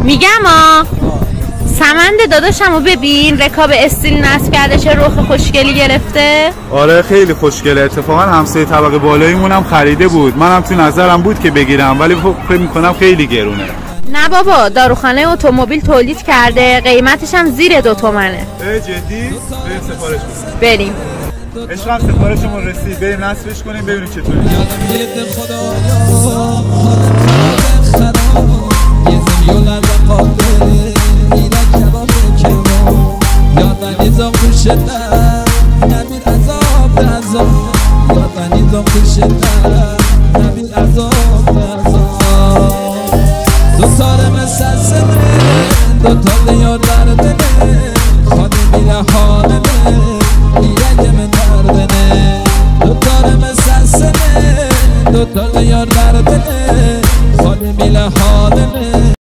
میگم سمند داداشمو ببین، رکاب استیل نصب کرده، چه رخ خوشگلی گرفته. آره خیلی خوشگله. اتفاقا همسایه طبقه بالاییمون هم خریده بود. منم تو نظرم بود که بگیرم، ولی فکر میکنم خیلی گرونه. نه بابا، داروخانه اتومبیل تولید کرده، قیمتش هم زیر 2 تومنه. جدی؟ بریم سفارش کنیم. بریم. عشقم سفارشمون رسید، بریم نصبش کنیم ببینیم چطوری. دو تا دیار در دل